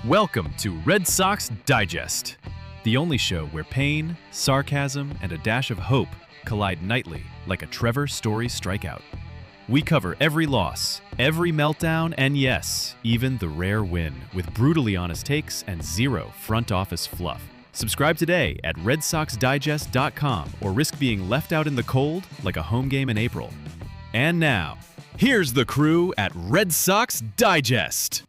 Welcome to Red Sox Digest, the only show where pain, sarcasm, and a dash of hope collide nightly like a Trevor Story strikeout. We cover every loss, every meltdown, and yes, even the rare win, with brutally honest takes and zero front office fluff. Subscribe today at RedSoxDigest.com or risk being left out in the cold like a home game in April. And now, here's the crew at Red Sox Digest.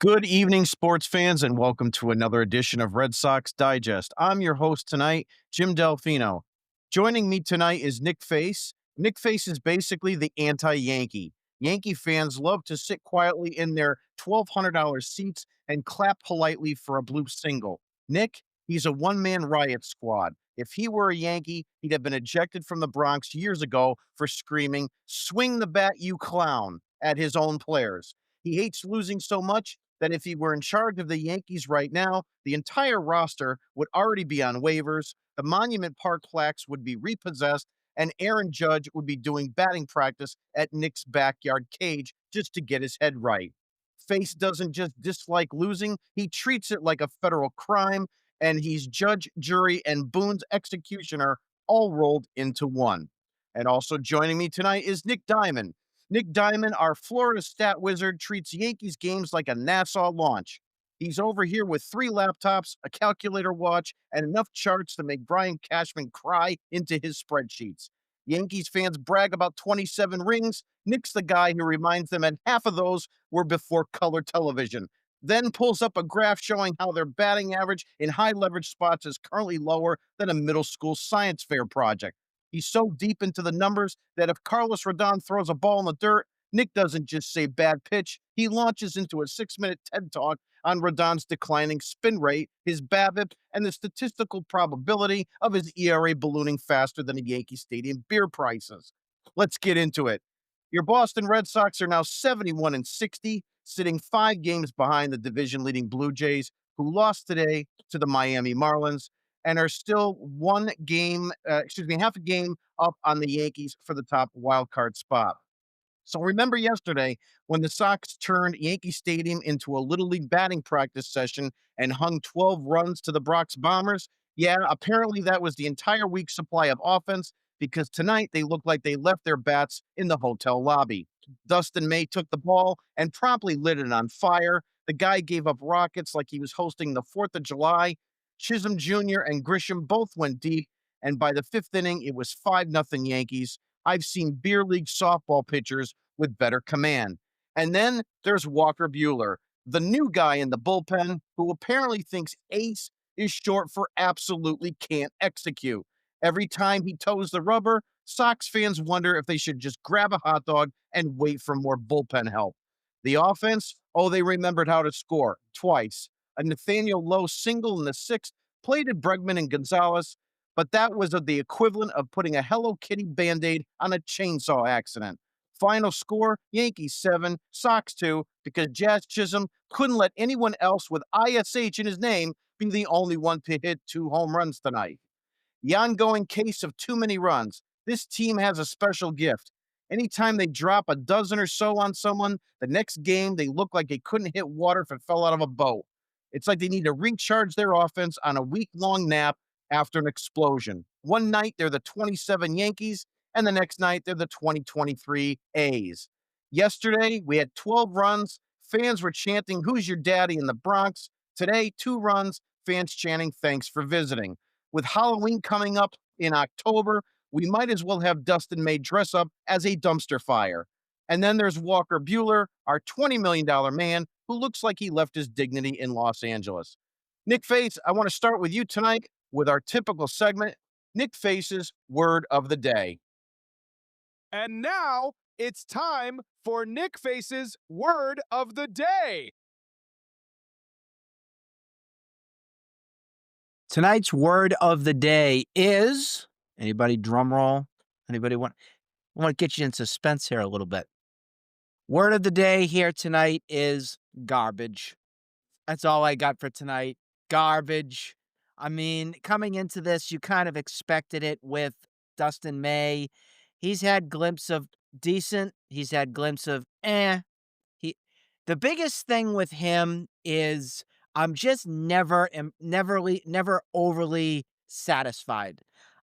Good evening, sports fans, and welcome to another edition of Red Sox Digest. I'm your host tonight, Jim Dalfino. Joining me tonight is Nick Face. Nick Face is basically the anti-Yankee. Yankee fans love to sit quietly in their $1,200 seats and clap politely for a blue single. Nick, he's a one-man riot squad. If he were a Yankee, he'd have been ejected from the Bronx years ago for screaming, "Swing the bat, you clown," at his own players. He hates losing so much that if he were in charge of the Yankees right now, the entire roster would already be on waivers, the Monument Park plaques would be repossessed, and Aaron Judge would be doing batting practice at Nick's backyard cage just to get his head right. Face doesn't just dislike losing, he treats it like a federal crime, and he's judge, jury, and Boone's executioner all rolled into one. And also joining me tonight is Nick Diamond. Nick Diamond, our Florida stat wizard, treats Yankees games like a NASA launch. He's over here with 3 laptops, a calculator watch, and enough charts to make Brian Cashman cry into his spreadsheets. Yankees fans brag about 27 rings. Nick's the guy who reminds them that half of those were before color television. Then pulls up a graph showing how their batting average in high leverage spots is currently lower than a middle school science fair project. He's so deep into the numbers that if Carlos Rodon throws a ball in the dirt, Nick doesn't just say bad pitch. He launches into a 6-minute TED Talk on Rodon's declining spin rate, his BABIP, and the statistical probability of his ERA ballooning faster than a Yankee Stadium beer prices. Let's get into it. Your Boston Red Sox are now 71-60, sitting 5 games behind the division-leading Blue Jays, who lost today to the Miami Marlins, and are still half a game up on the Yankees for the top wild card spot. So remember yesterday when the Sox turned Yankee Stadium into a Little League batting practice session and hung 12 runs to the Bronx Bombers? Yeah, apparently that was the entire week's supply of offense because tonight they looked like they left their bats in the hotel lobby. Dustin May took the ball and promptly lit it on fire. The guy gave up rockets like he was hosting the 4th of July. Chisholm Jr. and Grisham both went deep, and by the 5th inning, it was 5-0 Yankees. I've seen beer league softball pitchers with better command. And then there's Walker Bueller, the new guy in the bullpen who apparently thinks ace is short for absolutely can't execute. Every time he toes the rubber, Sox fans wonder if they should just grab a hot dog and wait for more bullpen help. The offense, they remembered how to score twice. A Nathaniel Lowe single in the 6th plated Bregman and Gonzalez, but that was the equivalent of putting a Hello Kitty Band-Aid on a chainsaw accident. Final score, Yankees 7, Sox 2, because Jazz Chisholm couldn't let anyone else with ISH in his name be the only one to hit 2 home runs tonight. The ongoing case of too many runs. This team has a special gift. Anytime they drop a dozen or so on someone, the next game they look like they couldn't hit water if it fell out of a boat. It's like they need to recharge their offense on a week-long nap after an explosion. One night, they're the 27 Yankees, and the next night, they're the 2023 A's. Yesterday, we had 12 runs. Fans were chanting, "Who's your daddy?" in the Bronx. Today, 2 runs. Fans chanting, "Thanks for visiting." With Halloween coming up in October, we might as well have Dustin May dress up as a dumpster fire. And then there's Walker Bueller, our $20 million man, who looks like he left his dignity in Los Angeles. Nick Face, I want to start with you tonight with our typical segment, Nick Face's Word of the Day. And now it's time for Nick Face's Word of the Day. Tonight's word of the day is, anybody drum roll? Anybody want to get you in suspense here a little bit. Word of the day here tonight is garbage. That's all I got for tonight. Garbage. I mean, coming into this, you kind of expected it with Dustin May. He's had glimpse of decent. He's had glimpse of The biggest thing with him is I'm just never overly satisfied.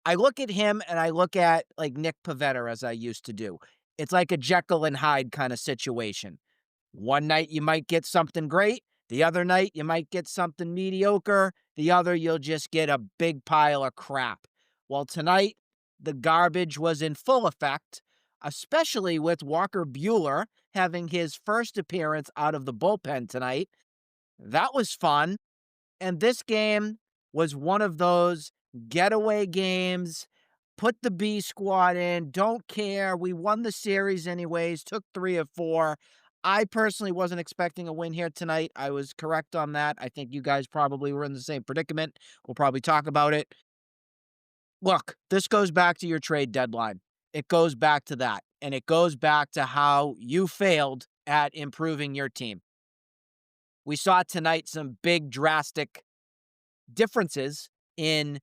I look at him and I look at like Nick Pavetta as I used to do. It's like a Jekyll and Hyde kind of situation. One night you might get something great. The other night you might get something mediocre. The other you'll just get a big pile of crap. Well, tonight the garbage was in full effect, especially with Walker Bueller having his first appearance out of the bullpen tonight. That was fun. And this game was one of those getaway games. Put the B squad in. Don't care. We won the series anyways. Took 3 of 4. I personally wasn't expecting a win here tonight. I was correct on that. I think you guys probably were in the same predicament. We'll probably talk about it. Look, this goes back to your trade deadline. It goes back to that. And it goes back to how you failed at improving your team. We saw tonight some big, drastic differences in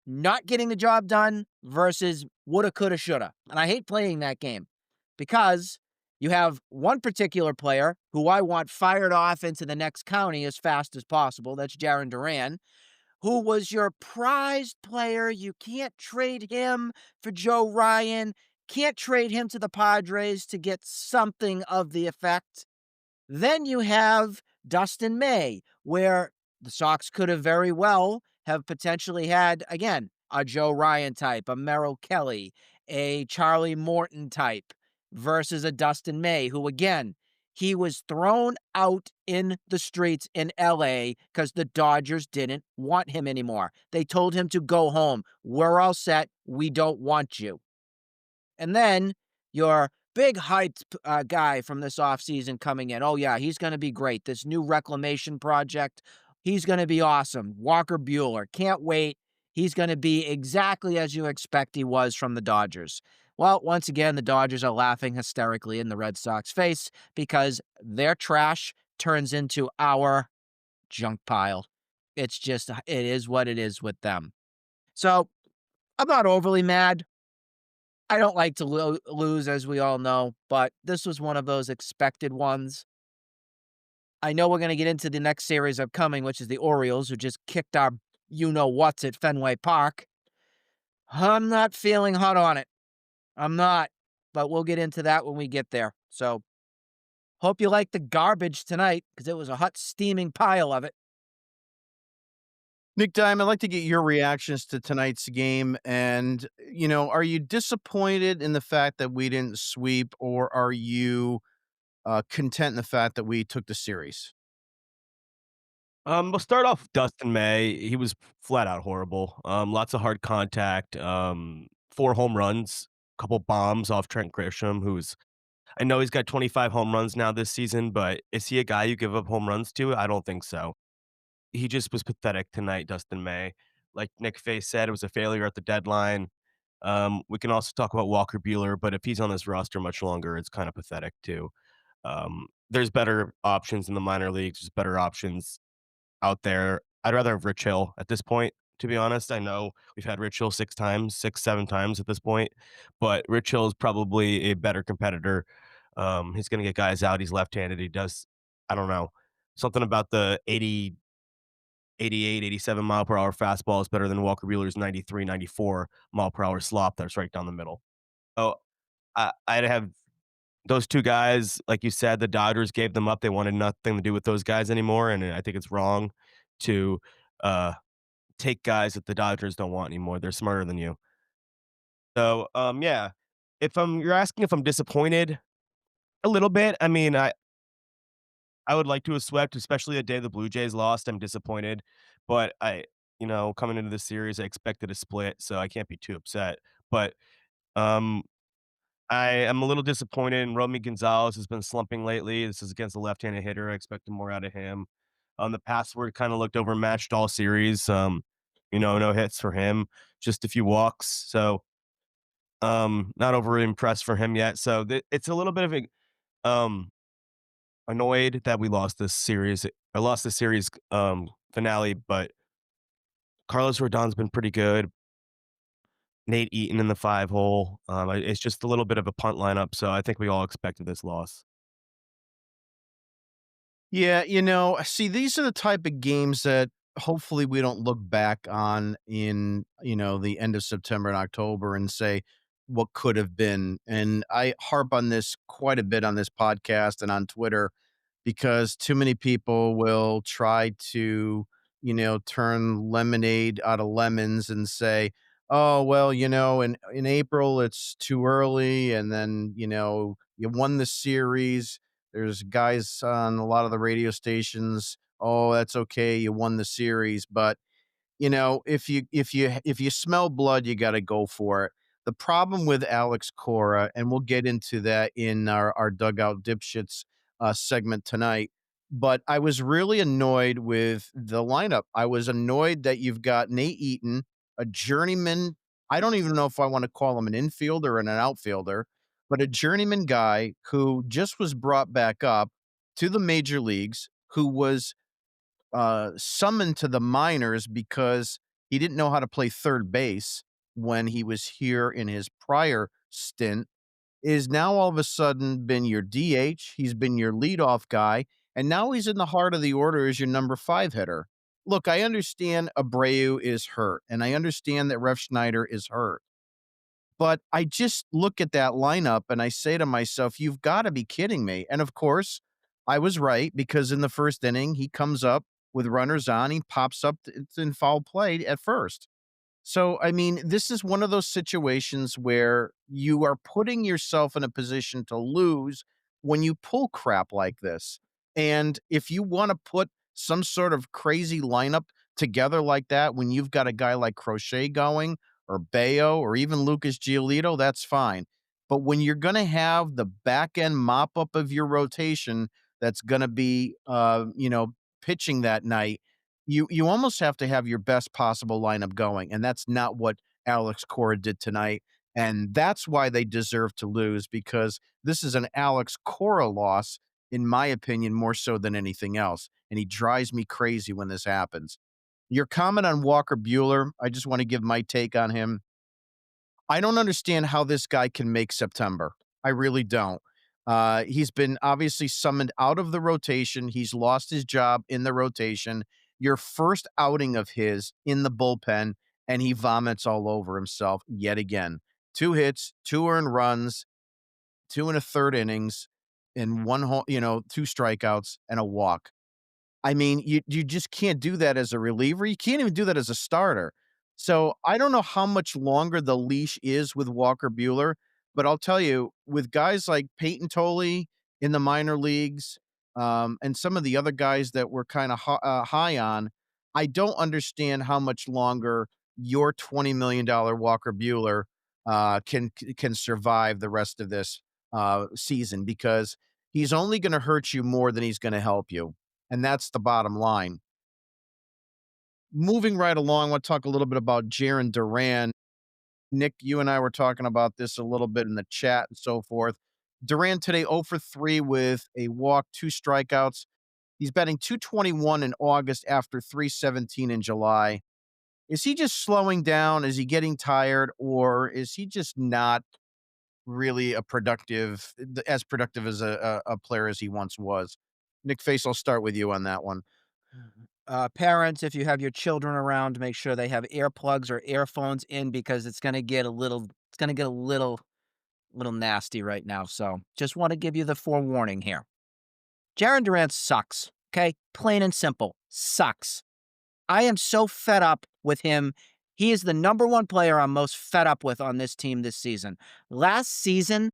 not getting the job done versus woulda, coulda, shoulda. And I hate playing that game because you have one particular player who I want fired off into the next county as fast as possible. That's Jarren Duran, who was your prized player. You can't trade him for Joe Ryan, can't trade him to the Padres to get something of the effect. Then you have Dustin May, where the Sox could have very well have potentially had, again, a Joe Ryan type, a Merrill Kelly, a Charlie Morton type versus a Dustin May, who, again, he was thrown out in the streets in LA because the Dodgers didn't want him anymore. They told him to go home. We're all set. We don't want you. And then your big hyped guy from this offseason coming in. Oh, yeah, he's going to be great. This new reclamation project, he's going to be awesome. Walker Bueller, can't wait. He's going to be exactly as you expect he was from the Dodgers. Well, once again, the Dodgers are laughing hysterically in the Red Sox face because their trash turns into our junk pile. It's just, it is what it is with them. So I'm not overly mad. I don't like to lose, as we all know, but this was one of those expected ones. I know we're going to get into the next series upcoming, which is the Orioles, who just kicked our you-know-whats at Fenway Park. I'm not feeling hot on it. I'm not, but we'll get into that when we get there. So, hope you like the garbage tonight, because it was a hot, steaming pile of it. Nick Dime, I'd like to get your reactions to tonight's game. And, are you disappointed in the fact that we didn't sweep, or are you content in the fact that we took the series? We'll start off with Dustin May. He was flat out horrible. Lots of hard contact. 4 home runs, couple bombs off Trent Grisham, who's I know he's got 25 home runs now this season, but is he a guy you give up home runs to? I don't think so. He just was pathetic tonight, Dustin May. Like Nick Face said, it was a failure at the deadline. We can also talk about Walker Bueller, but if he's on this roster much longer, it's kind of pathetic too. There's better options in the minor leagues. There's better options out there. I'd rather have Rich Hill at this point, to be honest. I know we've had Rich Hill 6 times, 6, 7 times at this point, but Rich Hill is probably a better competitor. He's going to get guys out. He's left-handed. He does, I don't know, something about the 80, 88, 87 mile per hour fastball is better than Walker Bueller's 93, 94 mile per hour slop that's right down the middle. Oh, I'd have those two guys, like you said, the Dodgers gave them up. They wanted nothing to do with those guys anymore, and I think it's wrong to uh, take guys that the Dodgers don't want anymore. They're smarter than you. So, yeah, if you're asking if I'm disappointed, a little bit. I mean, I would like to have swept, especially the day the Blue Jays lost. I'm disappointed, but coming into this series, I expected a split, so I can't be too upset. But um, I am a little disappointed in Romy Gonzalez has been slumping lately. This is against a left-handed hitter. I expected more out of him. The password kind of looked overmatched all series. No hits for him, just a few walks. So, not overly impressed for him yet. So it's a little bit of a annoyed that we lost this series. I lost the series finale, but Carlos Rodon's been pretty good. Nate Eaton in the 5 hole. It's just a little bit of a punt lineup, so I think we all expected this loss. Yeah, see, these are the type of games that hopefully we don't look back on in, the end of September and October and say what could have been. And I harp on this quite a bit on this podcast and on Twitter because too many people will try to, turn lemonade out of lemons and say, oh, well, in April it's too early. And then, you won the series. There's guys on a lot of the radio stations, "Oh, that's okay, you won the series," but, if you smell blood, you gotta go for it. The problem with Alex Cora, and we'll get into that in our Dugout Dipshits, segment tonight, but I was really annoyed with the lineup. I was annoyed that you've got Nate Eaton, a journeyman. I don't even know if I wanna call him an infielder or an outfielder, but a journeyman guy who just was brought back up to the major leagues, who was summoned to the minors because he didn't know how to play third base when he was here in his prior stint, is now all of a sudden been your DH. He's been your leadoff guy, and now he's in the heart of the order as your number five hitter. Look, I understand Abreu is hurt, and I understand that Ref Schneider is hurt. But I just look at that lineup and I say to myself, "You've gotta be kidding me." And of course, I was right because in the first inning, he comes up with runners on, he pops up, it's in foul play at first. So, I mean, this is one of those situations where you are putting yourself in a position to lose when you pull crap like this. And if you wanna put some sort of crazy lineup together like that when you've got a guy like Crochet going or Bayo or even Lucas Giolito, that's fine. But when you're gonna have the back end mop up of your rotation that's gonna be, pitching that night, you almost have to have your best possible lineup going, and that's not what Alex Cora did tonight, and that's why they deserve to lose because this is an Alex Cora loss, in my opinion, more so than anything else, and he drives me crazy when this happens. Your comment on Walker Bueller, I just wanna give my take on him. I don't understand how this guy can make September. I really don't. He's been obviously summoned out of the rotation. He's lost his job in the rotation. Your first outing of his in the bullpen, and he vomits all over himself yet again. 2 hits, 2 earned runs, 2 and a third innings, and 2 strikeouts and a walk. I mean, you just can't do that as a reliever. You can't even do that as a starter. So I don't know how much longer the leash is with Walker Bueller, but I'll tell you, with guys like Peyton Tolley in the minor leagues, and some of the other guys that we're kind of high on, I don't understand how much longer your $20 million Walker Bueller can survive the rest of this season because he's only going to hurt you more than he's going to help you. And that's the bottom line. Moving right along, I want to talk a little bit about Jarren Duran. Nick, you and I were talking about this a little bit in the chat and so forth. Duran today 0 for 3 with a walk, 2 strikeouts. He's batting 221 in August after 317 in July. Is he just slowing down? Is he getting tired? Or is he just not really as productive as a player as he once was? Nick Face, I'll start with you on that one. Parents, if you have your children around, make sure they have earplugs or earphones in because it's gonna get a little nasty right now. So just want to give you the forewarning here. Jarren Duran sucks. Okay, plain and simple, sucks. I am so fed up with him. He is the number one player I'm most fed up with on this team this season. Last season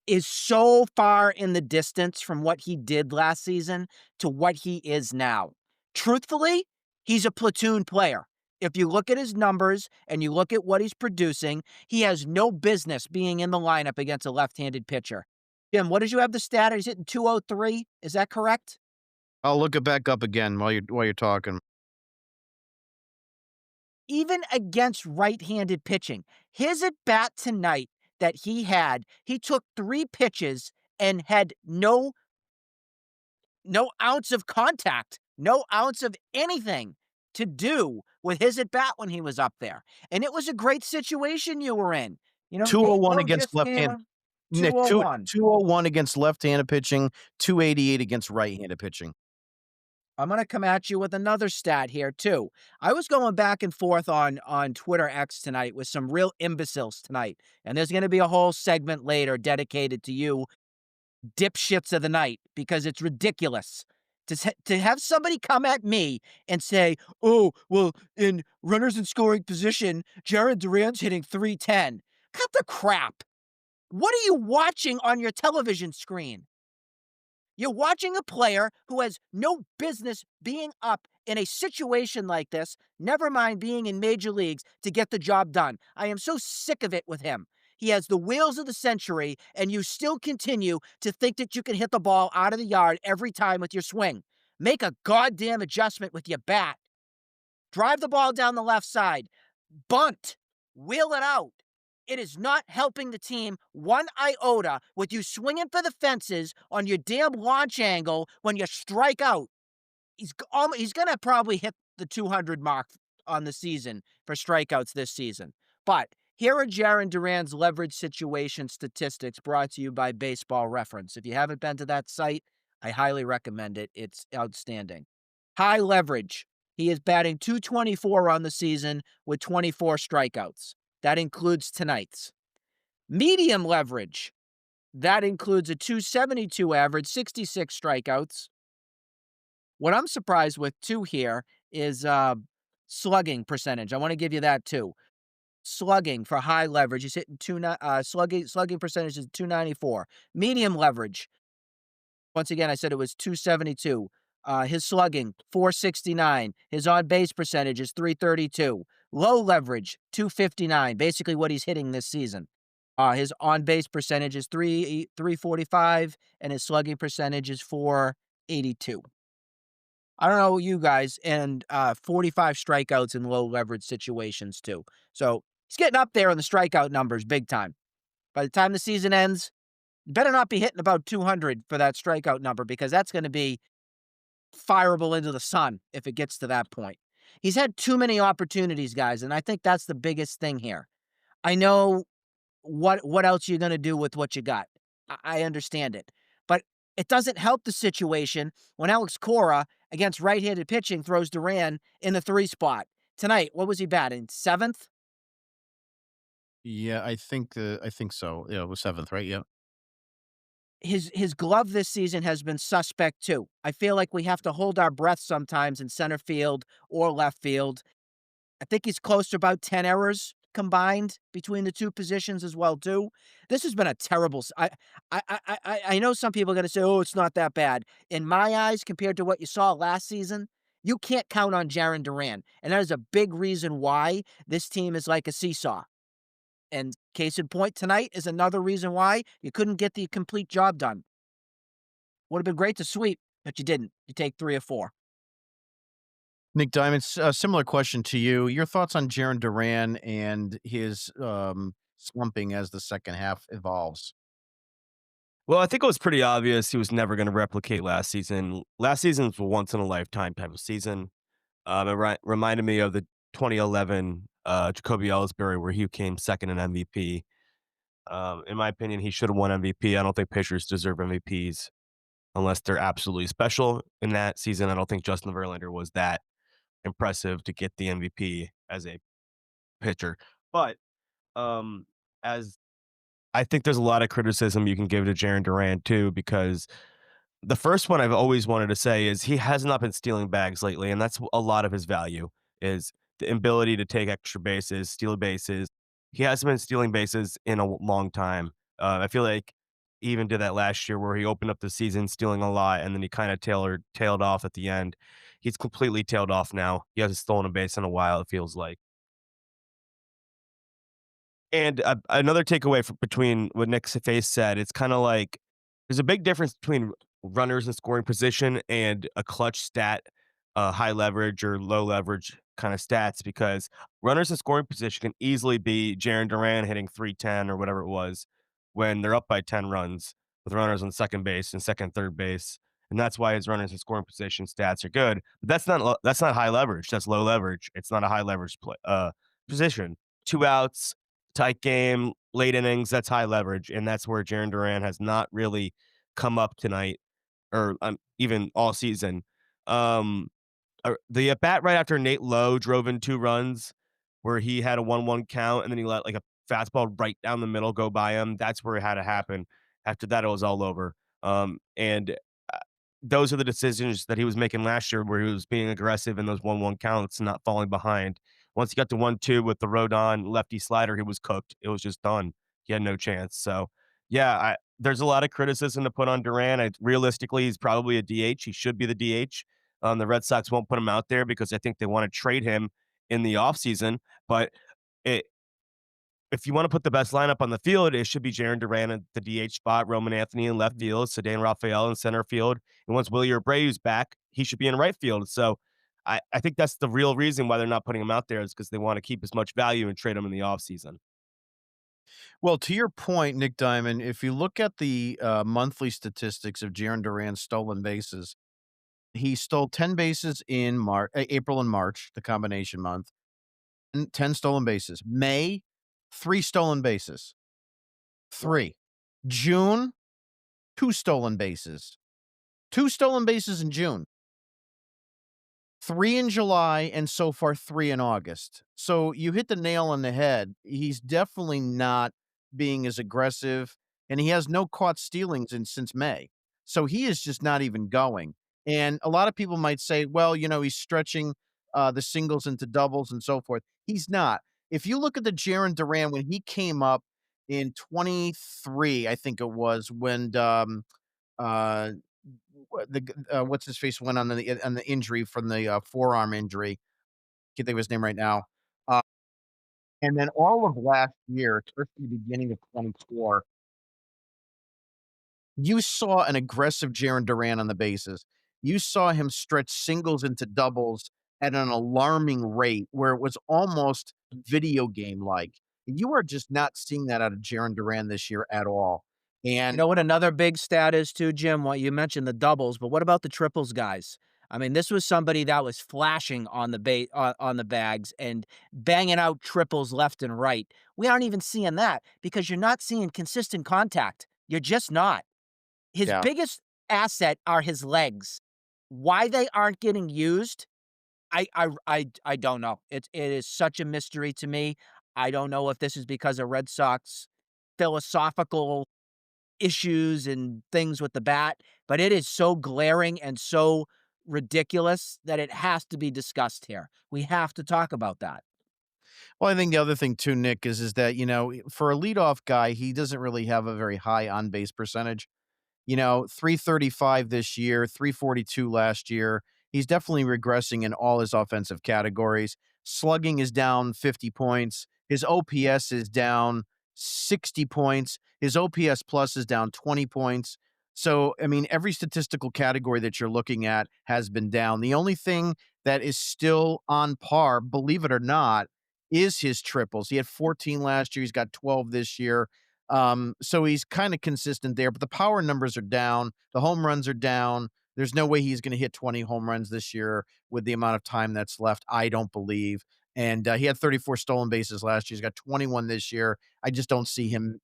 is so far in the distance from what he did last season to what he is now. Truthfully, he's a platoon player. If you look at his numbers and you look at what he's producing, he has no business being in the lineup against a left-handed pitcher. Jim, what did you have the stat? He's hitting 203. Is that correct? I'll look it back up again while you're talking. Even against right-handed pitching, his at-bat tonight that he took 3 pitches and had no ounce of contact, no ounce of anything to do with his at-bat when he was up there. And it was a great situation you were in. 201 Dave against just came left-handed. on. Nick, 201. 201 against left-handed pitching, 288 against right-handed pitching. I'm going to come at you with another stat here, too. I was going back and forth on Twitter X tonight with some real imbeciles tonight, and there's going to be a whole segment later dedicated to you dipshits of the night because it's ridiculous to have somebody come at me and say, oh, well, in runners in scoring position, Jarren Duran's hitting 310. Cut the crap. What are you watching on your television screen? You're watching a player who has no business being up in a situation like this, never mind being in major leagues, to get the job done. I am so sick of it with him. He has the wheels of the century, and you still continue to think that you can hit the ball out of the yard every time with your swing. Make a goddamn adjustment with your bat. Drive the ball down the left side. Bunt. Wheel it out. It is not helping the team one iota with you swinging for the fences on your damn launch angle when you strike out. He's going to probably hit the 200 mark on the season for strikeouts this season. But here are Jarren Duran's leverage situation statistics brought to you by Baseball Reference. If you haven't been to that site, I highly recommend it. It's outstanding. High leverage. He is batting .224 on the season with 24 strikeouts. That includes tonight's. Medium leverage. That includes a .272 average, 66 strikeouts. What I'm surprised with, too, here is slugging percentage. I want to give you that, too. Slugging for high leverage. He's hitting slugging percentage is .294. Medium leverage. Once again, I said it was .272. His slugging, .469. His on-base percentage is .332. Low leverage, .259. Basically what he's hitting this season. His on-base percentage is .345, and his slugging percentage is .482. I don't know you guys, and 45 strikeouts in low leverage situations too. So he's getting up there in the strikeout numbers big time. By the time the season ends, you better not be hitting about 200 for that strikeout number, because that's going to be fireable into the sun if it gets to that point. He's had too many opportunities, guys, and I think that's the biggest thing here. I know what else you're going to do with what you got. I understand it. But it doesn't help the situation when Alex Cora, against right-handed pitching, throws Duran in the 3 spot. Tonight, what was he batting? 7th? Yeah, I think so. Yeah, it was 7th, right? Yeah. His glove this season has been suspect too. I feel like we have to hold our breath sometimes in center field or left field. I think he's close to about 10 errors combined between the two positions as well too. This has been a terrible. I know some people are going to say, "Oh, it's not that bad." In my eyes, compared to what you saw last season, you can't count on Jarren Duran, and that is a big reason why this team is like a seesaw. And case in point, tonight is another reason why you couldn't get the complete job done. Would have been great to sweep, but you didn't. You take 3 or 4. Nick Diamond, a similar question to you. Your thoughts on Jarren Duran and his slumping as the second half evolves? Well, I think it was pretty obvious he was never going to replicate last season. Last season was a once in a lifetime type of season. It reminded me of the 2011 Jacoby Ellsbury, where he came second in MVP. In my opinion, he should have won MVP. I don't think pitchers deserve MVPs unless they're absolutely special. In that season, I don't think Justin Verlander was that impressive to get the MVP as a pitcher. But as I think there's a lot of criticism you can give to Jarren Duran too, because the first one I've always wanted to say is he has not been stealing bags lately, and that's a lot of his value is the ability to take extra bases, steal bases. He hasn't been stealing bases in a long time. I feel like he even did that last year where he opened up the season stealing a lot, and then he kind of tailed off at the end. He's completely tailed off now. He hasn't stolen a base in a while, it feels like. And another takeaway between what Nick Face said, it's kind of like there's a big difference between runners in scoring position and a clutch stat, high leverage or low leverage kind of stats, because runners in scoring position can easily be Jarren Duran hitting 310 or whatever it was when they're up by 10 runs with runners on second base and second, third base. And that's why his runners in scoring position stats are good. But that's not high leverage. That's low leverage. It's not a high leverage position. 2 outs, tight game, late innings, that's high leverage, and that's where Jarren Duran has not really come up tonight or even all season. Um, the at bat right after Nate Lowe drove in 2 runs, where he had a 1-1 count, and then he let like a fastball right down the middle go by him. That's where it had to happen. After that, it was all over. And those are the decisions that he was making last year, where he was being aggressive in those 1-1 counts, and not falling behind. Once he got to 1-2 with the Rodon lefty slider, he was cooked. It was just done. He had no chance. So, yeah, there's a lot of criticism to put on Duran. Realistically, he's probably a DH. He should be the DH. The Red Sox won't put him out there because I think they want to trade him in the offseason. But it, if you want to put the best lineup on the field, it should be Jarren Duran at the DH spot, Roman Anthony in left field, Ceddanne Raphael in center field. And once Willie Abreu's back, he should be in right field. So I think that's the real reason why they're not putting him out there, is because they want to keep as much value and trade him in the offseason. Well, to your point, Nick Diamond, if you look at the monthly statistics of Jarren Duran's stolen bases, he stole 10 bases in April and March, the combination month, and 10 stolen bases. May, 3 stolen bases. 3. June, 2 stolen bases. 2 stolen bases in June. 3 in July, and so far 3 in August. So you hit the nail on the head. He's definitely not being as aggressive, and he has no caught stealings since May. So he is just not even going. And a lot of people might say, well, he's stretching the singles into doubles and so forth. He's not. If you look at the Jarren Duran when he came up in 23, I think it was, when uh, what's his face went on the injury from the forearm injury. Can't think of his name right now. Uh, and then all of last year, especially the beginning of 24, you saw an aggressive Jarren Duran on the bases. You saw him stretch singles into doubles at an alarming rate where it was almost video game like. You are just not seeing that out of Jarren Duran this year at all. You And know what another big stat is too, Jim? What you mentioned the doubles, but what about the triples guys? I mean, this was somebody that was flashing on on the bags and banging out triples left and right. We aren't even seeing that because you're not seeing consistent contact. You're just not. His yeah, biggest asset are his legs. Why they aren't getting used, I don't know. It is such a mystery to me. I don't know if this is because of Red Sox philosophical issues and things with the bat, but it is so glaring and so ridiculous that it has to be discussed here. We have to talk about that. well, I think the other thing too, Nick, is that for a leadoff guy, he doesn't really have a very high on base percentage. 335 this year, 342 last year. He's definitely regressing in all his offensive categories. Slugging is down 50 points. His OPS is down 60 points. His OPS plus is down 20 points. So, I mean, every statistical category that you're looking at has been down. The only thing that is still on par, believe it or not, is his triples. He had 14 last year. He's got 12 this year. So he's kind of consistent there, but the power numbers are down. The home runs are down. There's no way he's going to hit 20 home runs this year with the amount of time that's left. I don't believe. And he had 34 stolen bases last year. He's got 21 this year. I just don't see him,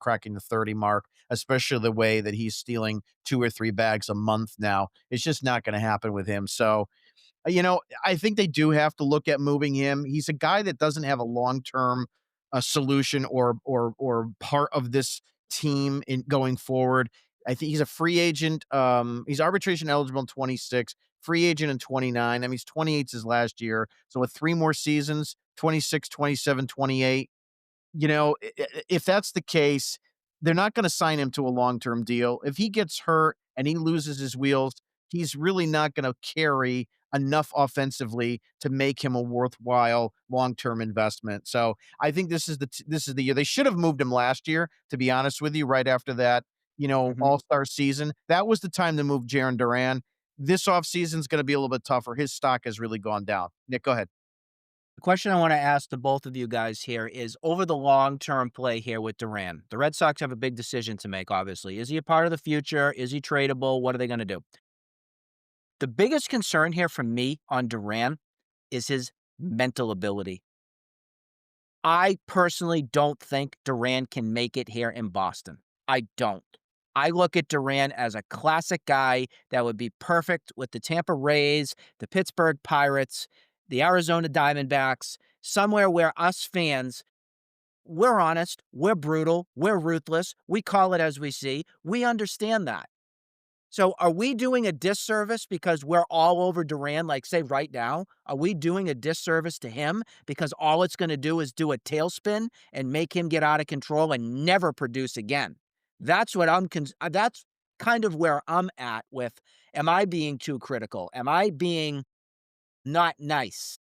cracking the 30 mark, especially the way that he's stealing 2 or 3 bags a month now. It's just not going to happen with him. So, I think they do have to look at moving him. He's a guy that doesn't have a long-term solution or part of this team in going forward. I think he's a free agent. He's arbitration eligible in 26, free agent in 29. I mean, he's 28 his last year. So with 3 more seasons, 26, 27, 28, if that's the case, they're not going to sign him to a long-term deal. If he gets hurt and he loses his wheels, he's really not going to carry enough offensively to make him a worthwhile long-term investment. So I think this is the year. They should have moved him last year, to be honest with you, right after that, Mhm. all-star season. That was the time to move Jarren Duran. This offseason is going to be a little bit tougher. His stock has really gone down. Nick, go ahead. The question I want to ask to both of you guys here is over the long-term play here with Duran. The Red Sox have a big decision to make, obviously. Is he a part of the future? Is he tradable? What are they going to do? The biggest concern here for me on Duran is his mental ability. I personally don't think Duran can make it here in Boston. I don't. I look at Duran as a classic guy that would be perfect with the Tampa Rays, the Pittsburgh Pirates, the Arizona Diamondbacks, somewhere where us fans, we're honest, we're brutal, we're ruthless, we call it as we see. We understand that. So are we doing a disservice because we're all over Duran, like say right now? Are we doing a disservice to him because all it's going to do is do a tailspin and make him get out of control and never produce again? That's what that's kind of where I'm at with, am I being too critical? Am I being not nice?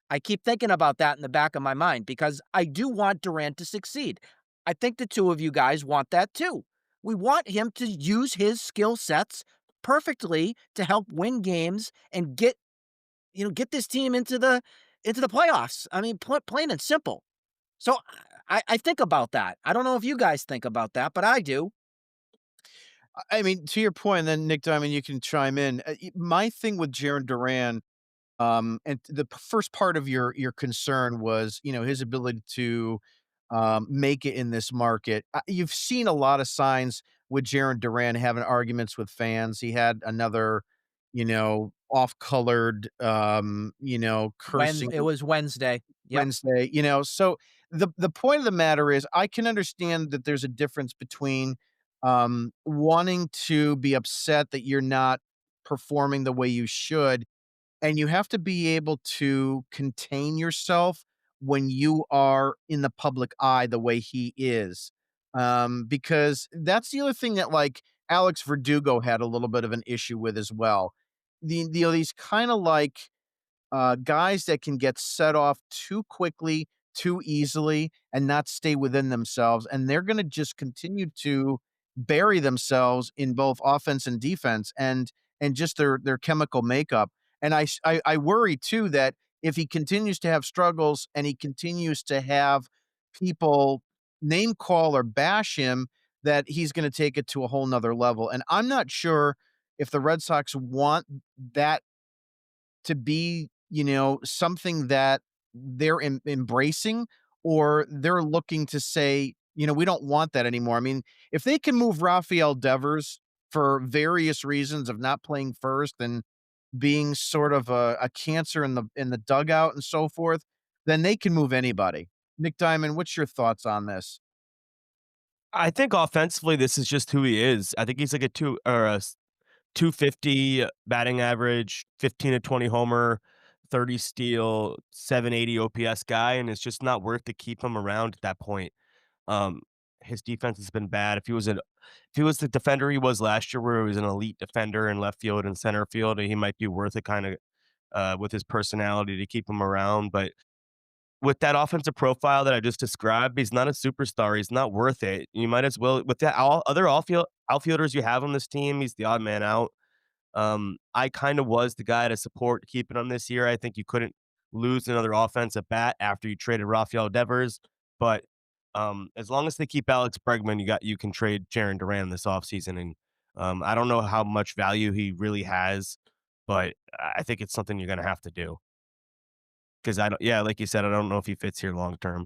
I keep thinking about that in the back of my mind because I do want Durant to succeed. I think the two of you guys want that too. We want him to use his skill sets perfectly to help win games and get this team into the playoffs. I mean, plain and simple. So I think about that. I don't know if you guys think about that, but I do. I mean, to your point, and then Nick Diamond, you can chime in. My thing with Jarren Duran, and the first part of your concern was, his ability to make it in this market. You've seen a lot of signs with Jarren Duran having arguments with fans. He had another, off-colored, When cursing it was Wednesday. Yep. Wednesday. So the point of the matter is I can understand that there's a difference between wanting to be upset that you're not performing the way you should, and you have to be able to contain yourself when you are in the public eye the way he is. Because that's the other thing that, like, Alex Verdugo had a little bit of an issue with as well. These kind of like guys that can get set off too quickly, too easily, and not stay within themselves, and they're gonna just continue to bury themselves in both offense and defense and just their chemical makeup, and I worry too that if he continues to have struggles and he continues to have people name call or bash him, that he's gonna take it to a whole 'nother level, and I'm not sure if the Red Sox want that to be, something that they're embracing, or they're looking to say, we don't want that anymore. I mean, if they can move Rafael Devers for various reasons of not playing first and being sort of a cancer in the dugout and so forth, then they can move anybody. Nick Diamond, what's your thoughts on this? I think offensively, this is just who he is. I think he's like a 250 batting average, 15 to 20 homer, 30 steal, 780 OPS guy, and it's just not worth to keep him around at that point. Um, his defense has been bad. If he was the defender he was last year, where he was an elite defender in left field and center field, he might be worth it kind of with his personality to keep him around. But with that offensive profile that I just described, he's not a superstar. He's not worth it. You might as well with the all other outfielders you have on this team. He's the odd man out. I kind of was the guy to support keeping him this year. I think you couldn't lose another offensive bat after you traded Rafael Devers, but as long as they keep Alex Bregman, you can trade Jarren Duran this offseason. And I don't know how much value he really has, but I think it's something you're going to have to do because I don't. Yeah, like you said, I don't know if he fits here long term.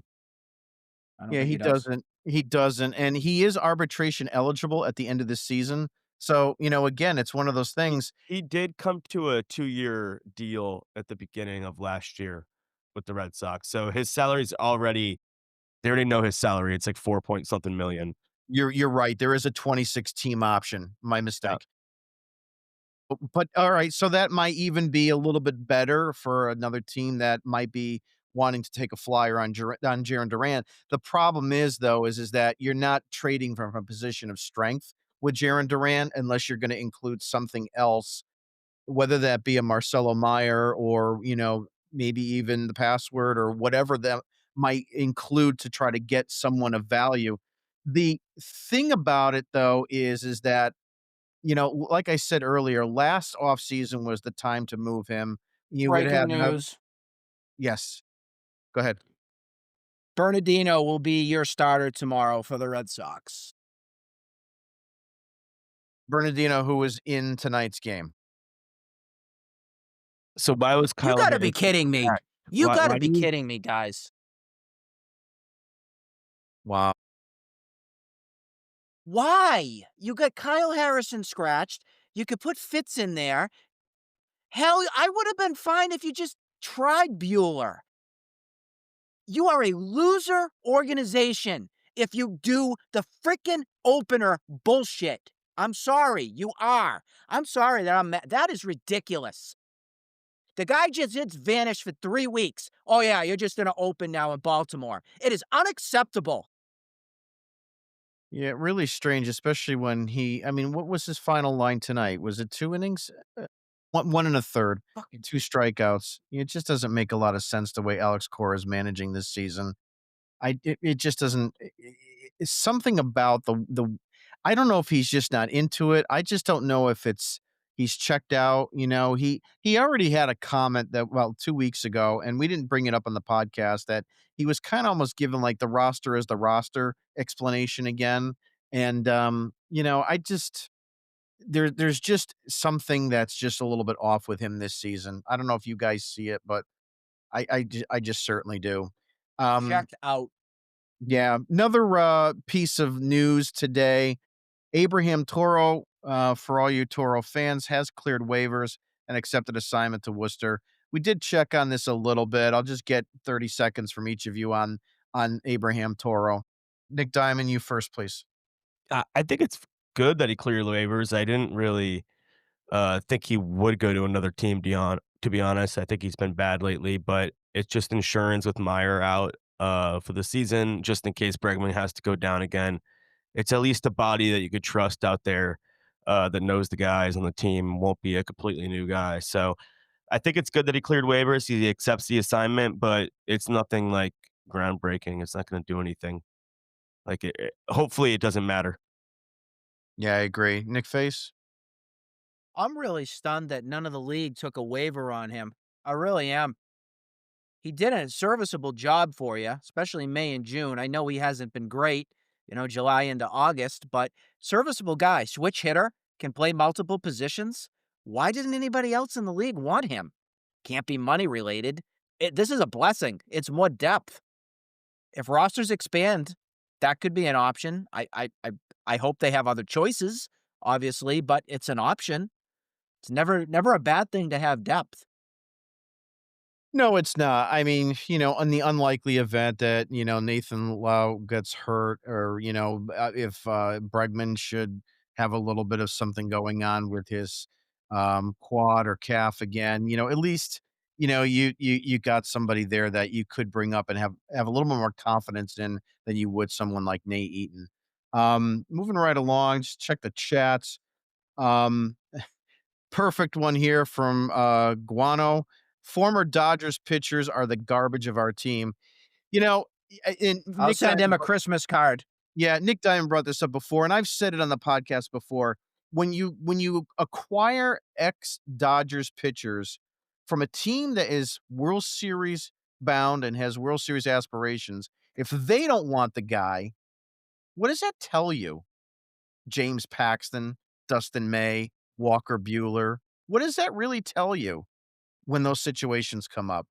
I don't Yeah, think he he does. doesn't. He doesn't, and he is arbitration eligible at the end of the season. So, again, it's one of those He things. he did come to a 2-year deal at the beginning of last year with the Red Sox, so his salary's already they already know his salary, it's like 4 point something million. You're right. There is a 26 team option. My Yeah. mistake. But all right, so that might even be a little bit better for another team that might be wanting to take a flyer on Jarren Duran. The problem is though is that you're not trading from a position of strength with Jarren Duran unless you're going to include something else, whether that be a Marcelo Meyer or, maybe even the password or whatever that might include to try to get someone of value. The thing about it though is that, like I said earlier, last offseason was the time to move him. You would Breaking have news. yes, go ahead. Bernardino will be your starter tomorrow for the Red Sox. Bernardino, who was in tonight's game. So why was You Kyle gotta be Harrison kidding me. back? You gotta Why do be you kidding me, guys. Wow. Why? You got Kyle Harrison scratched. You could put Fitz in there. Hell, I would have been fine if you just tried Bueller. You are a loser organization if you do the frickin' opener bullshit. I'm sorry, you are. I'm sorry that I'm mad. That is ridiculous. The guy just vanished for 3 weeks. Oh, yeah, you're just going to open now in Baltimore. It is unacceptable. Yeah, really strange, especially when I mean, what was his final line tonight? Was it 2 innings? One and a third, Fucking 2 strikeouts. It just doesn't make a lot of sense the way Alex Cora is managing this season. It just doesn't it's something about the I don't know if he's just not into it. I just don't know if it's he's checked out, He already had a comment that well, 2 weeks ago, and we didn't bring it up on the podcast that he was kinda almost given like the roster is the roster explanation again. And I just there's just something that's just a little bit off with him this season. I don't know if you guys see it, but I just certainly do. Um checked out. yeah, another piece of news today. Abraham Toro, for all you Toro fans, has cleared waivers and accepted assignment to Worcester. We did check on this a little bit. I'll just get 30 seconds from each of you on Abraham Toro. Nick Diamond, you first, please. I think it's good that he cleared waivers. I didn't really think he would go to another team, to be honest. I think he's been bad lately, but it's just insurance with Meyer out for the season, just in case Bregman has to go down again. It's at least a body that you could trust out there that knows the guys on the team, won't be a completely new guy. So I think it's good that he cleared waivers. He accepts the assignment, but it's nothing like groundbreaking. It's not going to do anything. Hopefully, it doesn't matter. Yeah, I agree. Nick Face? I'm really stunned that none of the league took a waiver on him. I really am. He did a serviceable job for you, especially May and June. I know he hasn't been great, July into August, but serviceable guy, switch hitter, can play multiple positions. Why didn't anybody else in the league want him? Can't be money related. This is a blessing. It's more depth. If rosters expand, that could be an option. I hope they have other choices, obviously, but it's an option. It's never a bad thing to have depth. No, it's not. I mean, in the unlikely event that, Nathan Lau gets hurt or, if Bregman should have a little bit of something going on with his quad or calf again, at least, you got somebody there that you could bring up and have a little bit more confidence in than you would someone like Nate Eaton. Moving right along, just check the chats. Um, Perfect one here from Guano. Former Dodgers pitchers are the garbage of our team. You know, and I'll send him a Christmas card. yeah, Nick Diamond brought this up before, and I've said it on the podcast before. When you acquire ex Dodgers pitchers from a team that is World Series bound and has World Series aspirations, if they don't want the guy, what does that tell you? James Paxton, Dustin May, Walker Bueller. What does that really tell you when those situations come up?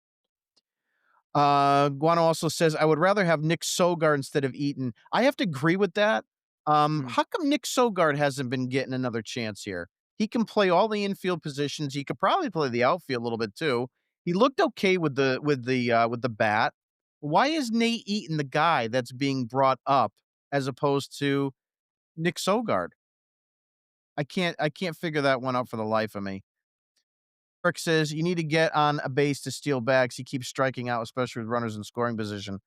Guano also says, I would rather have Nick Sogard instead of Eaton. I have to agree with that. How come Nick Sogard hasn't been getting another chance here? He can play all the infield positions. He could probably play the outfield a little bit too. He looked okay with the bat. Why is Nate Eaton the guy that's being brought up as opposed to Nick Sogard? I can't figure that one out for the life of me. Eric says you need to get on a base to steal bags. He keeps striking out, especially with runners in scoring position.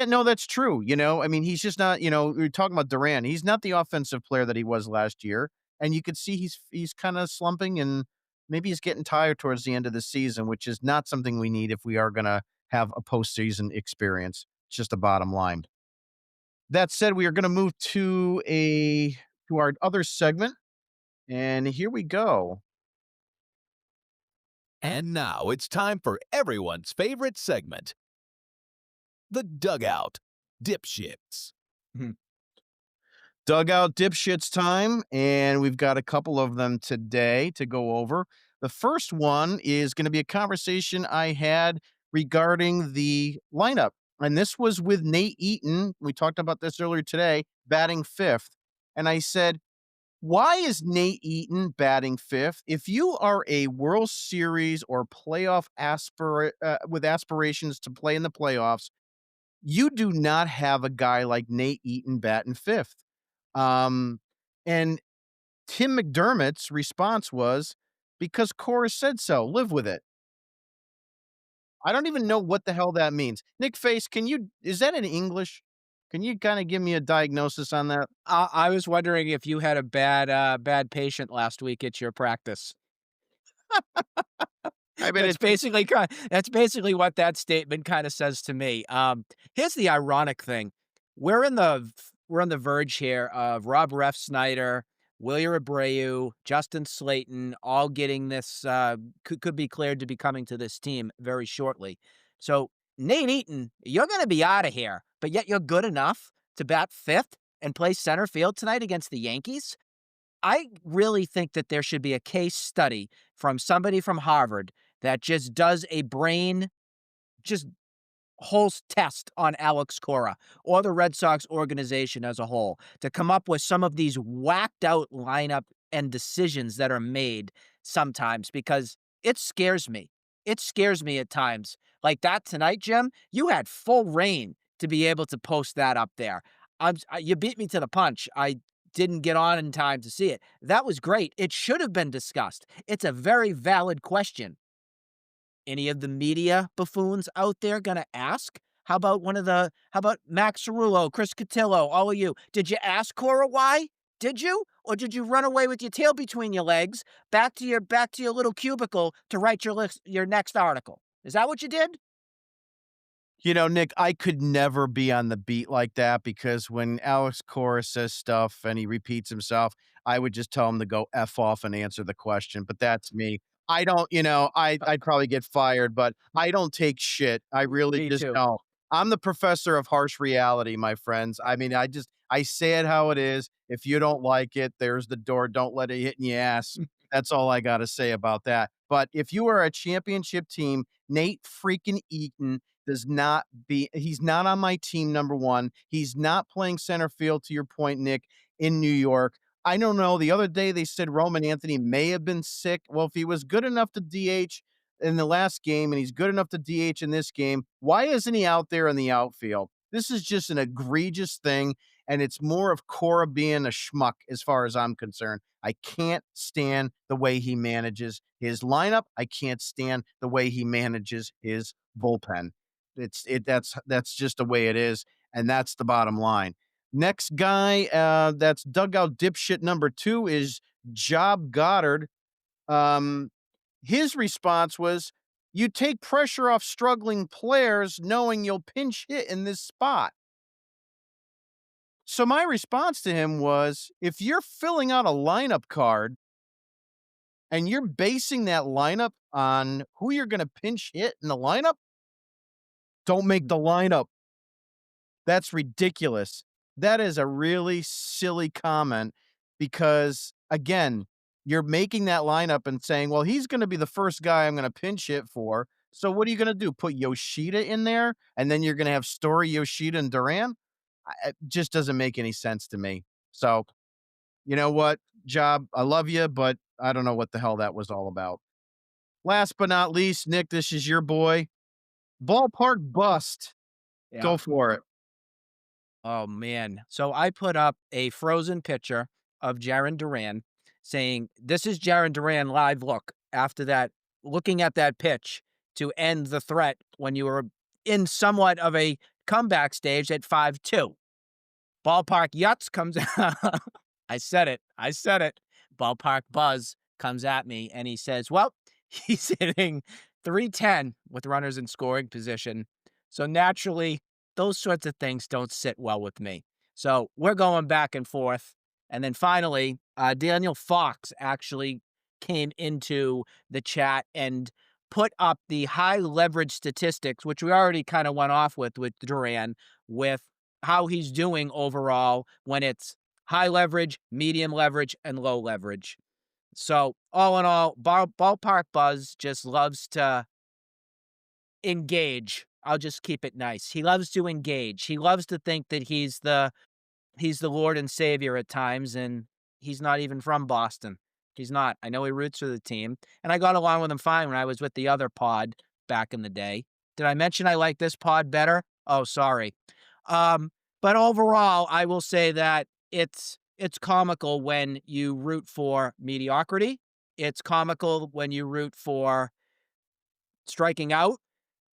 Yeah, no, that's true. I mean, he's just not. We are talking about Duran. He's not the offensive player that he was last year, and you could see he's kind of slumping, and maybe he's getting tired towards the end of the season, which is not something we need if we are going to have a postseason experience. It's just a bottom line. That said, we are going to move to our other segment, and here we go. And now it's time for everyone's favorite segment, the Dugout Dipshits. Dugout Dipshits time, and we've got a couple of them today to go over. The first one is going to be a conversation I had regarding the lineup And this was with Nate Eaton. We talked about this earlier today, batting fifth. And I said, why is Nate Eaton batting fifth? If you are a World Series or playoff with aspirations to play in the playoffs, you do not have a guy like Nate Eaton batting fifth. Um, and Tim McDermott's response was, because Cora said so. Live with it. I don't even know what the hell that means. Nick Face, is that in English? Can you kind of give me a diagnosis on that? I was wondering if you had a bad patient last week at your practice. I mean, That's basically what that statement kind of says to me. Here's the ironic thing: we're on the verge here of Rob Refsnyder, Wilyer Abreu, Justin Slayton, all getting this could be cleared to be coming to this team very shortly. So Nate Eaton, you're going to be out of here, but yet you're good enough to bat fifth and play center field tonight against the Yankees. I really think that there should be a case study from somebody from Harvard that just does a brain, just whole test on Alex Cora or the Red Sox organization as a whole to come up with some of these whacked out lineup and decisions that are made sometimes, because it scares me. It scares me at times. Like that tonight, Jim, you had full reign to be able to post that up there. You beat me to the punch. I didn't get on in time to see it. That was great. It should have been discussed. It's a very valid question. Any of the media buffoons out there gonna ask? How about Max Cerullo, Chris Cotillo, all of you? Did you ask Cora why? Did you? Or did you run away with your tail between your legs back to your little cubicle to write your next article? Is that what you did? You know, Nick, I could never be on the beat like that, because when Alex Cora says stuff and he repeats himself, I would just tell him to go F off and answer the question. But that's me. I don't, I'd probably get fired, but I don't take shit. I really Me just too. don't. I'm the professor of harsh reality, my friends. I mean, I say it how it is. If you don't like it, there's the door. Don't let it hit in your ass. That's all I got to say about that. But if you are a championship team, Nate freaking Eaton he's not on my team, number one. He's not playing center field, to your point, Nick, in New York. I don't know. The other day they said Roman Anthony may have been sick. Well, if he was good enough to DH in the last game and he's good enough to DH in this game, why isn't he out there in the outfield? This is just an egregious thing, and it's more of Cora being a schmuck as far as I'm concerned. I can't stand the way he manages his lineup. I can't stand the way he manages his bullpen. That's just the way it is, and that's the bottom line. Next guy, that's dugout dipshit number 2 is Job Goddard. His response was, "You take pressure off struggling players knowing you'll pinch hit in this spot." So my response to him was, if you're filling out a lineup card and you're basing that lineup on who you're going to pinch hit in the lineup, don't make the lineup. That's ridiculous. That is a really silly comment, because, again, you're making that lineup and saying, well, he's going to be the first guy I'm going to pinch hit for. So what are you going to do? Put Yoshida in there, and then you're going to have Story, Yoshida, and Duran? It just doesn't make any sense to me. So, you know what, Job, I love you, but I don't know what the hell that was all about. Last but not least, Nick, this is your boy. Ballpark bust. Yeah. Go for it. Oh, man. So I put up a frozen picture of Jarren Duran saying, this is Jarren Duran live look after that, looking at that pitch to end the threat when you were in somewhat of a comeback stage at 5-2. Ballpark Yuts comes out. I said it. Ballpark Buzz comes at me and he says, well, he's hitting 310 with runners in scoring position. So naturally, those sorts of things don't sit well with me. So we're going back and forth. And then finally, Daniel Fox actually came into the chat and put up the high leverage statistics, which we already kind of went off with Duran, with how he's doing overall when it's high leverage, medium leverage, and low leverage. So all in all, Ballpark Buzz just loves to engage I'll just keep it nice. He loves to engage. He loves to think that he's the Lord and Savior at times, and he's not even from Boston. He's not. I know he roots for the team, and I got along with him fine when I was with the other pod back in the day. Did I mention I like this pod better? Oh, sorry. Um, but overall, I will say that it's comical when you root for mediocrity. It's comical when you root for striking out,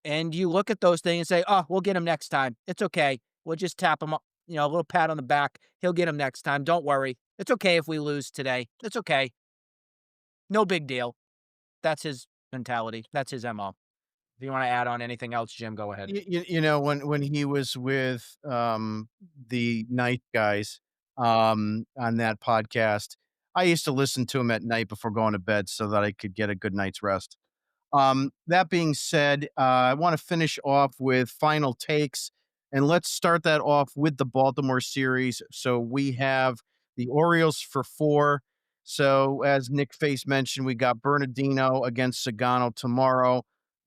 and you look at those things and say, "Oh, we'll get him next time. It's okay. We'll just tap him up, a little pat on the back. He'll get him next time. Don't worry. It's okay if we lose today. It's okay. No big deal." That's his mentality. That's his MO. If you want to add on anything else, Jim, go ahead. When he was with the night guys on that podcast, I used to listen to him at night before going to bed so that I could get a good night's rest. That being said, I want to finish off with final takes, and let's start that off with the Baltimore series. So we have the Orioles for 4. So as Nick Face mentioned, we got Bernardino against Sagano tomorrow.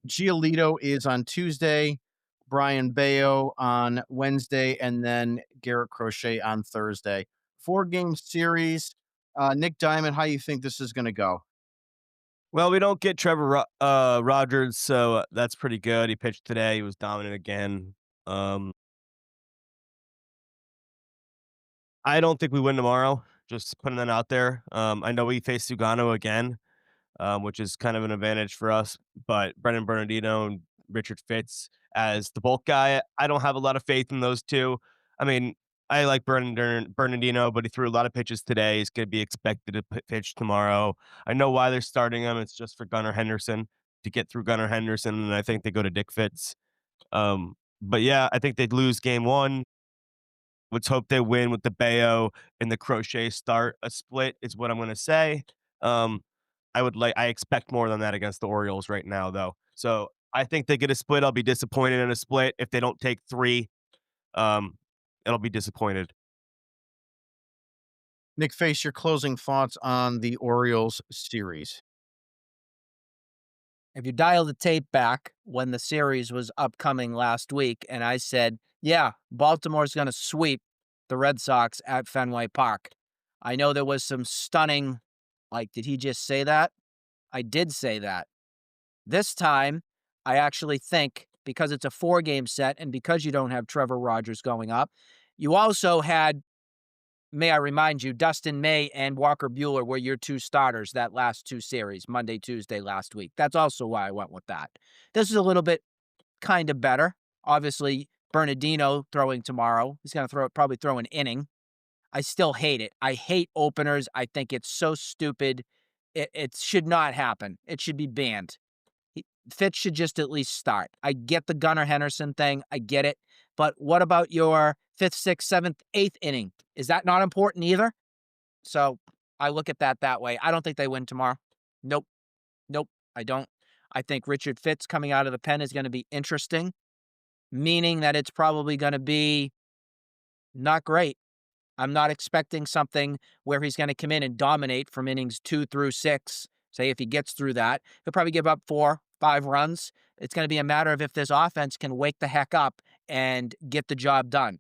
Giolito is on Tuesday, Brian Bayo on Wednesday, and then Garrett Crochet on Thursday. 4-game series. Nick Diamond, how you think this is going to go? Well, we don't get Trevor Rogers, so that's pretty good. He pitched today. He was dominant again. I don't think we win tomorrow. Just putting that out there. I know we face Sugano again, which is kind of an advantage for us. But Brendan Bernardino and Richard Fitz as the bulk guy, I don't have a lot of faith in those two. I mean, I like Bernardino, but he threw a lot of pitches today. He's going to be expected to pitch tomorrow. I know why they're starting him. It's just for Gunnar Henderson to get through Gunnar Henderson, and I think they go to Dick Fitz. But yeah, I think they'd lose game 1. Let's hope they win with the Bayo and the Crochet start. A split is what I'm going to say. I expect more than that against the Orioles right now, though. So I think they get a split. I'll be disappointed in a split. If they don't take 3, it'll be disappointed. Nick Face, your closing thoughts on the Orioles series. If you dial the tape back when the series was upcoming last week, and I said, yeah, Baltimore's going to sweep the Red Sox at Fenway Park. I know there was some stunning, did he just say that? I did say that. This time, I actually think, because it's a 4-game set and because you don't have Trevor Rogers going up, you also had, may I remind you, Dustin May and Walker Bueller were your 2 starters that last 2 series, Monday, Tuesday last week. That's also why I went with that. This is a little bit kind of better. Obviously, Bernardino throwing tomorrow. He's going to probably throw an inning. I still hate it. I hate openers. I think it's so stupid. It should not happen. It should be banned. Fitz should just at least start. I get the Gunnar Henderson thing. I get it. But what about your 5th, 6th, 7th, 8th inning? Is that not important either? So I look at that way. I don't think they win tomorrow. Nope, I don't. I think Richard Fitz coming out of the pen is going to be interesting, meaning that it's probably going to be not great. I'm not expecting something where he's going to come in and dominate from innings 2 through 6. Say if he gets through that, he'll probably give up 4, 5 runs. It's going to be a matter of if this offense can wake the heck up and get the job done.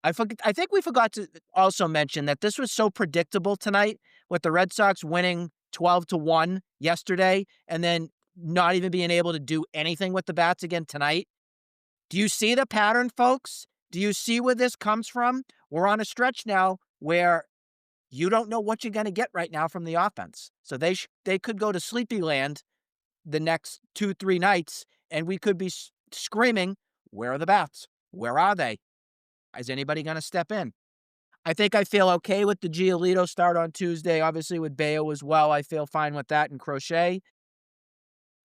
I think we forgot to also mention that this was so predictable tonight with the Red Sox winning 12-1 yesterday and then not even being able to do anything with the bats again tonight. Do you see the pattern, folks? Do you see where this comes from? We're on a stretch now where you don't know what you're going to get right now from the offense. So they could go to sleepy land the next 2-3 nights, and we could be screaming, where are the bats? Where are they? Is anybody going to step in? I think I feel okay with the Giolito start on Tuesday. Obviously, with Bayo as well, I feel fine with that and Crochet.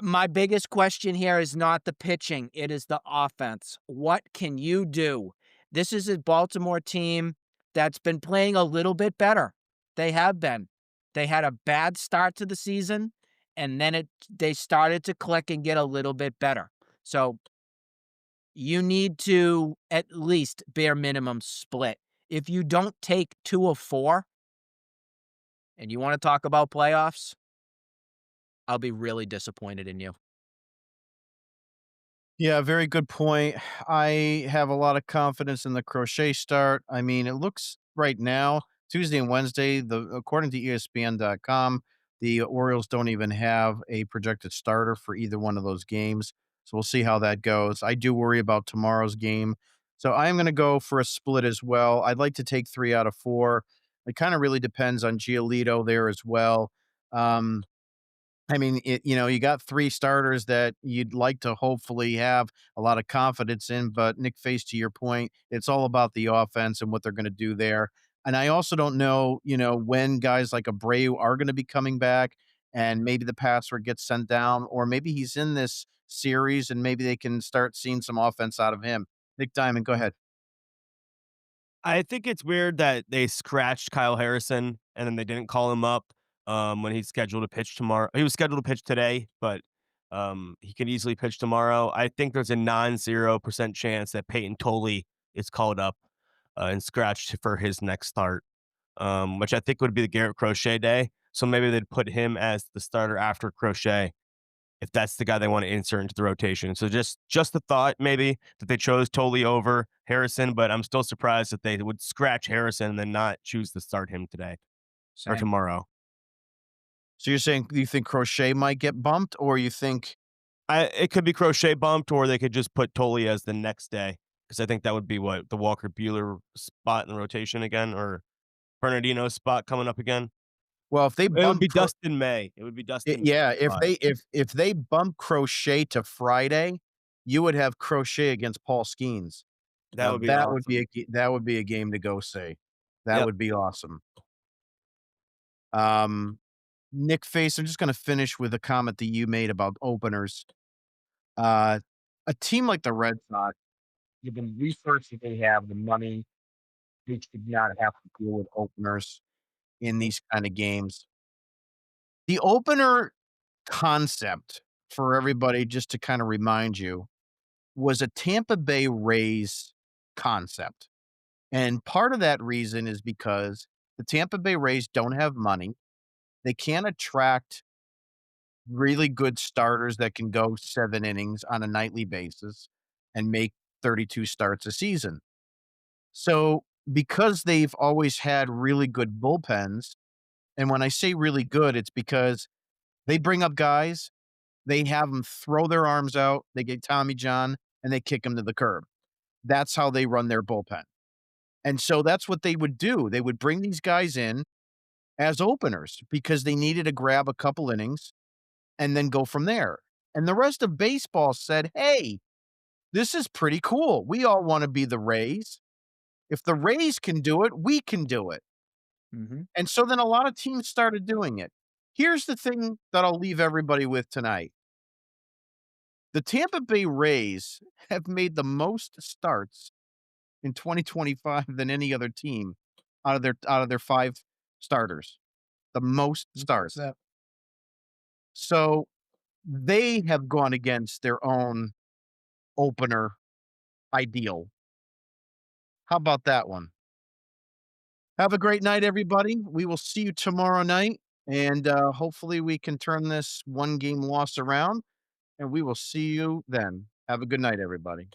My biggest question here is not the pitching. It is the offense. What can you do? This is a Baltimore team that's been playing a little bit better. They have been. They had a bad start to the season, and then they started to click and get a little bit better. So you need to at least bare minimum split. If you don't take 2 of 4, and you want to talk about playoffs, I'll be really disappointed in you. Yeah, very good point. I have a lot of confidence in the Crochet start. I mean, it looks right now, Tuesday and Wednesday, according to ESPN.com, the Orioles don't even have a projected starter for either one of those games. So we'll see how that goes. I do worry about tomorrow's game. So I am going to go for a split as well. I'd like to take 3 out of 4. It kind of really depends on Giolito there as well. Um, I mean, you got 3 starters that you'd like to hopefully have a lot of confidence in, but Nick Face, to your point, it's all about the offense and what they're gonna do there. And I also don't know, when guys like Abreu are gonna be coming back and maybe the password gets sent down, or maybe he's in this series and maybe they can start seeing some offense out of him. Nick Diamond, go ahead. I think it's weird that they scratched Kyle Harrison and then they didn't call him up when he's scheduled to pitch tomorrow. He was scheduled to pitch today, but he could easily pitch tomorrow. I think there's a non-0% chance that Peyton Tolley is called up and scratched for his next start, which I think would be the Garrett Crochet day. So maybe they'd put him as the starter after Crochet if that's the guy they want to insert into the rotation. So just the thought maybe that they chose Tolley over Harrison, but I'm still surprised that they would scratch Harrison and then not choose to start him today or Same. tomorrow. So you're saying you think Crochet might get bumped, or you think It could be Crochet bumped, or they could just put Tolley as the next day because I think that would be what the Walker Bueller spot in the rotation again, or Bernardino spot coming up again. well, if they It would bump be Dustin May. It would be Dustin May's Yeah, if spot. they bump Crochet to Friday, you would have Crochet against Paul Skeens. That Now would be that would be awesome. that would be a game to go see. That Yep. would be awesome. Um, Nick Face, I'm just gonna finish with a comment that you made about openers. Uh, a team like the Red Sox, given the resources they have, the money, they should not have to deal with openers in these kind of games. The opener concept, for everybody, just to kinda remind you, was a Tampa Bay Rays concept. And part of that reason is because the Tampa Bay Rays don't have money. They can't attract really good starters that can go 7 innings on a nightly basis and make 32 starts a season. So, because they've always had really good bullpens, and when I say really good, it's because they bring up guys, they have them throw their arms out, they get Tommy John, and they kick them to the curb. That's how they run their bullpen. And so that's what they would do. They would bring these guys in as openers because they needed to grab a couple innings and then go from there. And the rest of baseball said, "Hey, this is pretty cool. We all want to be the Rays. If the Rays can do it, we can do it." Mhm. And so then a lot of teams started doing it. Here's the thing that I'll leave everybody with tonight. The Tampa Bay Rays have made the most starts in 2025 than any other team out of their 5 starters, the most What's starts. that? So, they have gone against their own opener ideal. How about that one? Have a great night, everybody. We will see you tomorrow night, and, hopefully, we can turn this one-game loss around, and we will see you then. Have a good night, everybody.